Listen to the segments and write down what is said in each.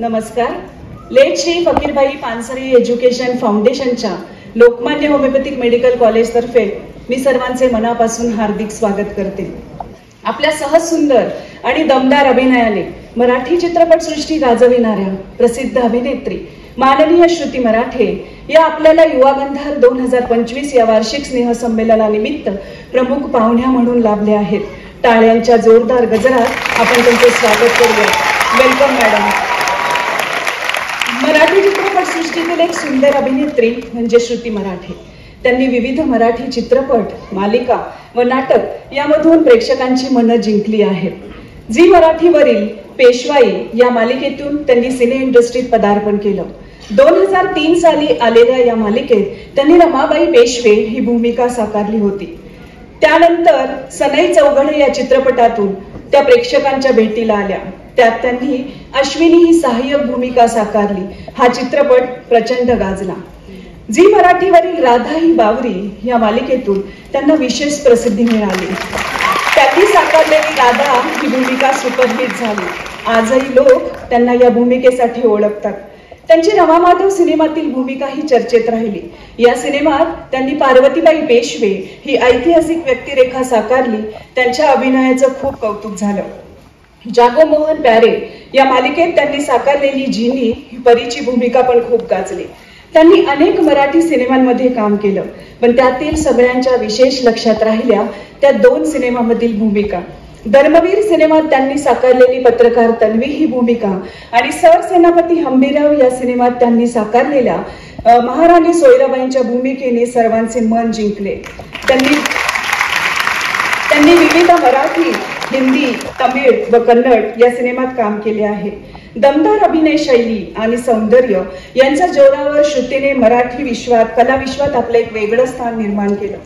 नमस्कार. Late Shri फकीरबाई Pansare education फाउंडेशनच्या Lokmanya homeopathic medical college तर्फे मी सर्वांचे मनापासून हार्दिक स्वागत करते. आपल्या सहज सुंदर आणि दमदार अभिनयाने मराठी चित्रपटसृष्टी गाजविणाऱ्या प्रसिद्ध अभिनेत्री माननीय श्रुती मराठे या आपल्याला युवा गंधार 2025 या वार्षिक स्नेहसंमेलनानिमित्त प्रमुख पाहुण्या म्हणून लाभल्या आहेत. टाळ्यांच्या जोरदार गजरात आपण त्यांचे स्वागत करूया. Welcome madam. मराठी चित्रपटसृष्टीतील एक सुंदर अभिनेत्री म्हणजे श्रुती मराठे. त्यांनी विविध मराठी चित्रपट, मालिका व नाटक यामधून प्रेक्षकांची मनं जिंकली आहेत. झी मराठीवरील पेशवाई या मालिकेतून त्यांनी सिने इंडस्ट्रीत पदार्पण केलं. 2003 साली आलेल्या या मालिकेत त्यांनी रमाबाई पेशवे ही भूमिका साकारली होती. त्यानंतर सनई चौघडे या चित्रपटातून त्या प्रेक्षकांच्या भेटीला आल्या. त्यात त्यांनी अश्विनी ही सहाय्यक भूमिका साकारली. हा चित्रपट प्रचंड गाजला. झी मराठीवरील राधा ही बावरी या मालिकेतून त्यांना विशेष प्रसिद्धी मिळाली. त्यांनी साकारलेली राधा ही भूमिका सुपरहिट झाली. आजही लोक त्यांना या भूमिकेसाठी ओळखतात. त्यांची रमा माधव सिनेमातील भूमिका ही चर्चेत राहिली. या सिनेमात त्यांनी पार्वतीबाई पेशवे ही ऐतिहासिक व्यक्तिरेखा साकारली. त्यांच्या अभिनयाचं खूप कौतुक झालं. जागो मोहन प्यारे या मालिकेत त्यांनी साकारलेली जिनी ही परीची भूमिका पण खूप गाजली. त्यांनी अनेक मराठी सिनेमांमध्ये काम केलं, पण त्यातील सगळ्यांच्या विशेष लक्षात राहिल्या त्या 2 सिनेमामधील भूमिका. धर्मवीर सिनेमात त्यांनी साकारलेली पत्रकार तन्वी ही भूमिका आणि सरसेनापती हंबीरराव या सिनेमात त्यांनी साकारलेल्या महाराणी सोयराबाईंच्या भूमिकेने सर्वांचे मन जिंकले. त्यांनी विविध मराठी, हिंदी, तमिळ व कन्नड या सिनेमात काम केले आहे. दमदार अभिनय शैली आणि सौंदर्य यांच्या जोरावर श्रुतीने मराठी विश्वात, कला विश्वात आपलं एक वेगळं स्थान निर्माण केलं.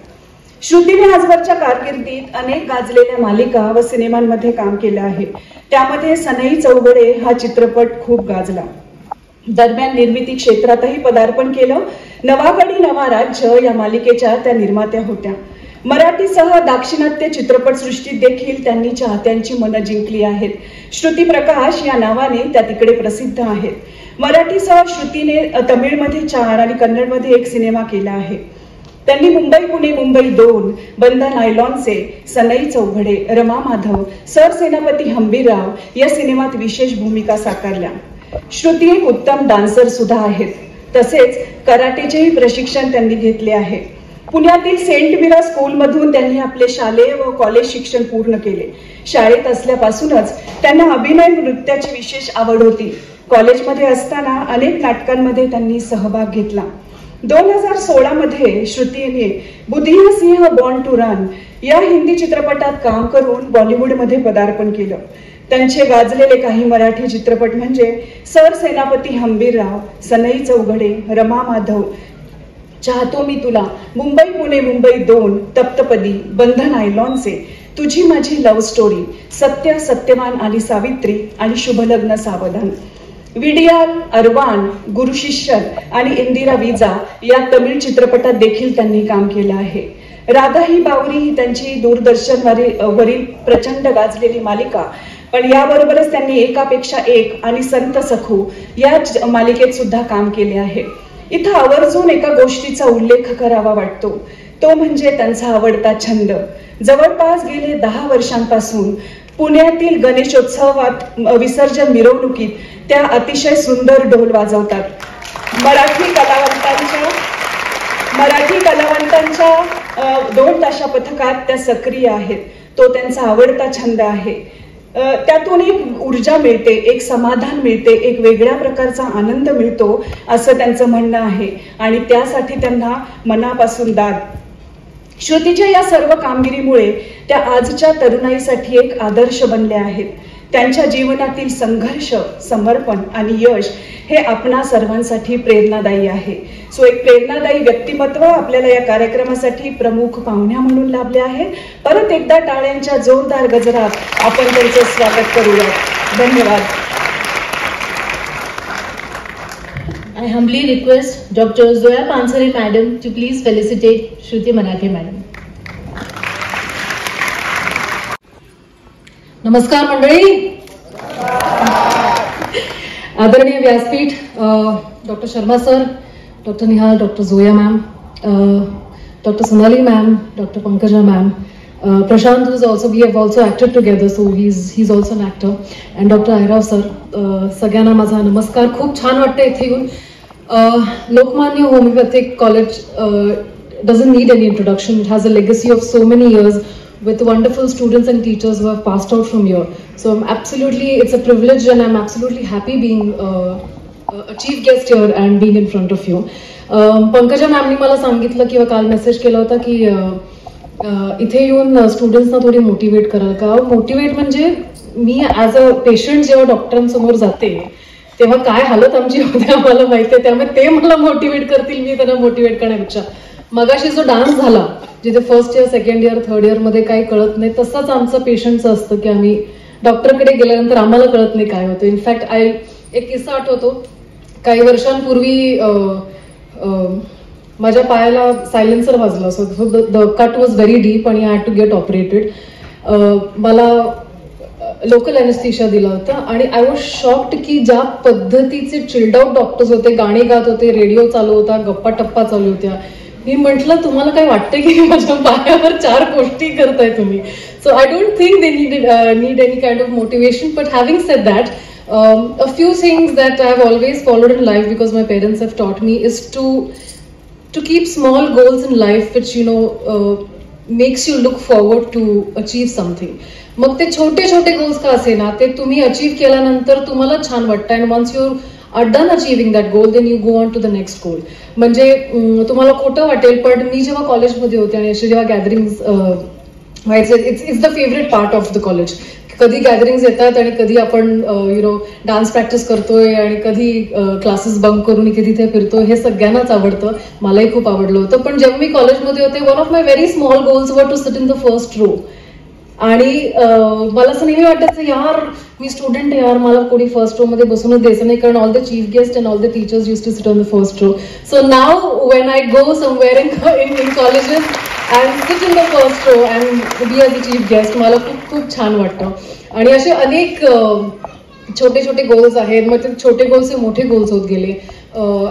श्रुतीने आजवरच्या कारकिर्दीत अनेक गाजलेल्या मालिका व सिनेमांमध्ये काम केलं आहे. त्यामध्ये सनई चौघडे हा चित्रपट खूप गाजला. दरम्यान निर्मिती क्षेत्रातही पदार्पण केलं. नवागडी नवा राज्य या मालिकेच्या त्या निर्मात्या होत्या. मराठीसह दाक्षिणात्य चित्रपटसृष्टीत देखील त्यांनी चाहत्यांची मनं जिंकली आहेत. श्रुती प्रकाश या नावाने त्या तिकडे प्रसिद्ध आहेत. मराठीसह श्रुतीने तमिळमध्ये 4 आणि कन्नडमध्ये 1 सिनेमा केला आहे. त्यांनी मुंबई पुणे मुंबई 2, बंद नायलॉनचे, सनई चौघडे, रमा माधव, सरसेनापती हंबीरराव या सिनेमात विशेष भूमिका साकारल्या. श्रुती एक उत्तम डान्सर सुद्धा आहेत. तसेच कराटेचेही प्रशिक्षण त्यांनी घेतले आहे. पुण्यातील सेंट मीरा स्कूलमधून त्यांनी आपले शालेय व कॉलेज शिक्षण पूर्ण केले. शाळेत असल्यापासूनच त्यांना अभिनय नृत्याची विशेष आवड होती. कॉलेजमध्ये असताना अनेक नाटकांमध्ये त्यांनी सहभाग घेतला. 2016 मध्ये श्रुतीने बुधिया सिंह बॉर्न टू रन या हिंदी चित्रपटात काम करून बॉलिवूडमध्ये पदार्पण केलं. त्यांचे गाजलेले काही मराठी चित्रपट म्हणजे सरसेनापती हंबीरराव, सनई चौघडे, रमा माधव, चाहतो मी तुला, मुंबई पुणे मुंबई 2, तप्तपदी, बंध नायलॉनचे, तुझी माझी लव्ह स्टोरी, सत्य, सत्यवान आणि सावित्री आणि शुभलग्न सावधान. विडियाल, अरवान, गुरु शिष्य आणि इंदिरा विजा या तमिळ चित्रपटात देखील त्यांनी काम केलं आहे. राधा ही बावरी ही त्यांची दूरदर्शनवरील प्रचंड गाजलेली मालिका, पण याबरोबरच त्यांनी एकापेक्षा एक आणि संत सखू या मालिकेत सुद्धा काम केले आहे. इथं आवर्जून एका गोष्टीचा उल्लेख करावा वाटतो, तो म्हणजे त्यांचा आवडता छंद. जवळपास गेले 10 वर्षांपासून पुण्यातील गणेशोत्सवात विसर्जन मिरवणुकीत त्या अतिशय सुंदर ढोल वाजवतात. मराठी कलावंतांच्या 2 ताशा पथकात त्या सक्रिय आहेत. तो त्यांचा आवडता छंद आहे. त्यातून एक ऊर्जा मिळते, एक समाधान मिळते, एक वेगळ्या प्रकारचा आनंद मिळतो असं त्यांचं म्हणणं आहे आणि त्यासाठी त्यांना मनापासून दाद. श्रुतीच्या या सर्व कामगिरीमुळे त्या आजच्या तरुणाईसाठी एक आदर्श बनल्या आहेत. त्यांच्या जीवनातील संघर्ष, समर्पण आणि यश हे आपणा सर्वांसाठी प्रेरणादायी आहे. सो एक प्रेरणादायी व्यक्तिमत्व आपल्याला या कार्यक्रमासाठी प्रमुख पाहुण्या म्हणून लाभले आहे. परत एकदा टाळ्यांच्या जोरदार गजरात आपण त्यांचे स्वागत करूया. धन्यवाद. I humbly request Dr. Zoya Pansare Madam to please felicitate Shruti Marathi Madam. नमस्कार मंडळी. आदरणीय व्यासपीठ, doctor Sharma sir, doctor Nihal, doctor Zoya ma'am, doctor Sonali ma'am, doctor Pankaja ma'am, Prashant, who's also, we have also acted together, so he's also an actor, and Dr. Airav sir, सगळ्यांना माझा नमस्कार. खूप छान वाटतं इथे येऊन. Lokmanya homeopathic college doesn't need any introduction. It has a legacy of so many years with wonderful students and teachers who have passed out from here. So it's a privilege, and I'm absolutely happy being a chief guest here and being in front of you. Pankaja मॅमनी मला सांगितलं किंवा काल message केला होता की इथे येऊन स्टुडंट्सना थोडी मोटिवेट कराल का. मोटिवेट म्हणजे मी ॲज अ पेशंट जेव्हा डॉक्टरांसमोर जाते तेव्हा काय हालत आमची होते आम्हाला माहिती आहे, त्यामुळे ते मला मोटिवेट करतील, मी त्यांना मोटिवेट करण्यापेक्षा. मगाशी जो डान्स झाला जिथे first year, second year, third year मध्ये काही कळत नाही, तसंच आमचं पेशंटचं असतं की आम्ही डॉक्टरकडे गेल्यानंतर आम्हाला कळत नाही काय होतं. इनफॅक्ट एक किस्सा आठवतो. काही वर्षांपूर्वी माझ्या पायाला सायलेन्सर वाजला, so the cut was very deep आणि I had to get operated. मला लोकल एनेस्थेशिया दिला होता आणि आय वॉज शॉक्ड की ज्या पद्धतीचे चिल्ड आउट डॉक्टर्स होते, गाणी गात होते, रेडिओ चालू होता, गप्पा टप्पा चालू होत्या. मी म्हटलं तुम्हाला काय वाटतं की माझ्या पायावर 4 गोष्टी करताय तुम्ही. So I don't think they need any kind of motivation. But having sed that, a few things that I have always followed in life because my parents have taught me is to keep small goals in life which makes you look forward to achieve something. मग ते छोटे छोटे goals का असे ना, ते तुम्ही achieve केल्यानंतर तुम्हाला छान वाटतं, and once you are done achieving that goal then you go on to the next goal. म्हणजे तुम्हाला खोटं वाटेल पण मी जेव्हा कॉलेजमध्ये होते आणि असे जेव्हा गॅदरिंग्स व्हायचे, it's the favourite part of the college. कधी गॅदरिंग्स येतात आणि कधी आपण डान्स प्रॅक्टिस करतोय आणि कधी क्लासेस बंक करून इथे तिथे फिरतोय, हे सगळ्यांनाच आवडतं. मलाही खूप आवडलं होतं. पण जेव्हा मी कॉलेजमध्ये होते, one of my very small goals were to sit in the first row. आणि मला असं नेहमी वाटायचं यार मी स्टुडंट आहे यार, मला कोणी फर्स्ट रो मध्ये बसूनच द्यायचं नाही, कारण all the chief guest and all the teachers use to sit on the first row. So now when I go somewhere in colleges and sit in the first row and be as a chief guest, मला खूप खूप छान वाटतं. आणि असे अनेक छोटे छोटे गोल्स आहेत. मग ते छोटे गोल्स हे मोठे गोल्स होत गेले.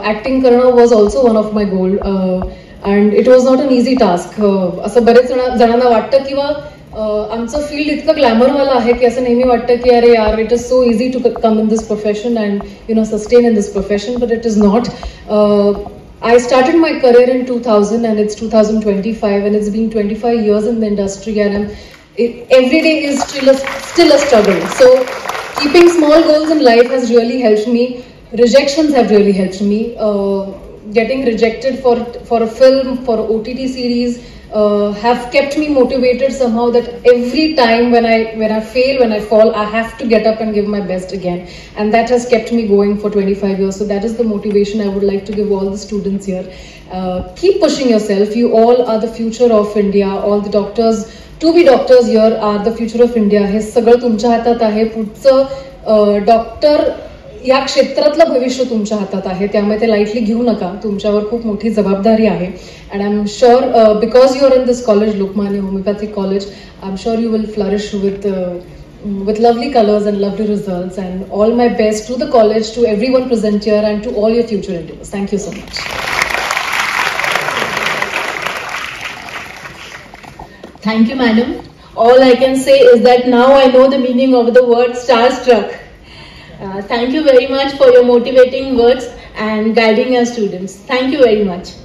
ऍक्टिंग करणं was also one of my goal and it was not an easy task. असं बरेच जणांना वाटतं किंवा आमचं फील्ड इतकं ग्लॅमरवालं आहे की असं नेहमी वाटतं की अरे यार it is so easy to come in this profession and sustain in this profession, but it is not. I started my career in 2000 and it's 2025 and it's been 25 years in the industry, and every day is still a struggle. So keeping small goals in life has really helped me. Rejections have really helped me. Getting rejected for a film, for OTT series have kept me motivated somehow, that every time when I fail, when I fall, I have to get up and give my best again, and that has kept me going for 25 years. So that is the motivation I would like to give all the students here. Keep pushing yourself. You all are the future of India. All the doctors, to be doctors here, are the future of India. हे सगळं तुमच्या हातात आहे. पुढचं doctor या क्षेत्रातलं भविष्य तुमच्या हातात आहे, त्यामुळे ते लाईटली घेऊ नका. तुमच्यावर खूप मोठी जबाबदारी आहे. And I am sure because you are in this college, Lokmanya homeopathic college, I am sure you will flourish with lovely colors and lovely results, and all my best to the college, to everyone present here, and to all your future endeavors. Thank you so much. Thank you, madam. All I can say is that now I know the meaning of the word starstruck. Thank you very much for your motivating words and guiding our students. Thank you very much.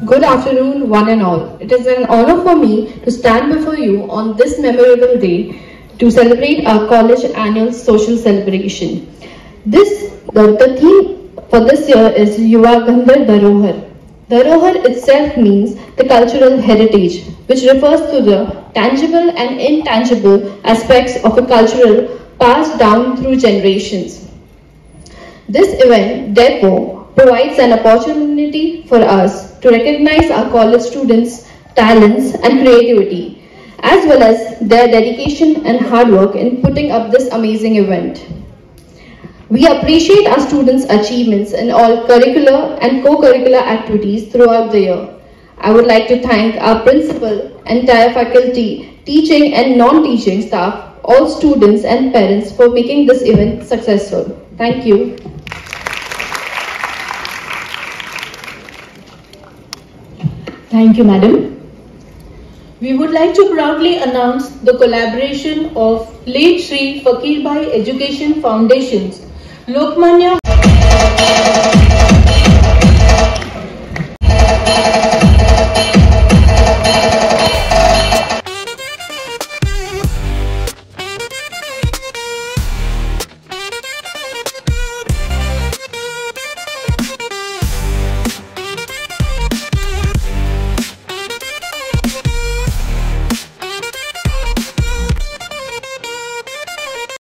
Good afternoon, one and all. It is an honor for me to stand before you on this memorable day to celebrate our college annual social celebration. The theme for this year is Yuva Gandhar Dharohar. Dharohar itself means the cultural heritage, which refers to the tangible and intangible aspects of a cultural passed down through generations. This event, therefore, provides an opportunity for us to recognize our college students' talents and creativity, as well as their dedication and hard work in putting up this amazing event. We appreciate our students' achievements in all curricular and co-curricular activities throughout the year. I would like to thank our principal, entire faculty, teaching and non-teaching staff all students and parents for making this event successful. Thank you. Thank you, madam. We would like to proudly announce the collaboration of late Shri Fakir Bhai Education Foundations, Lokmanya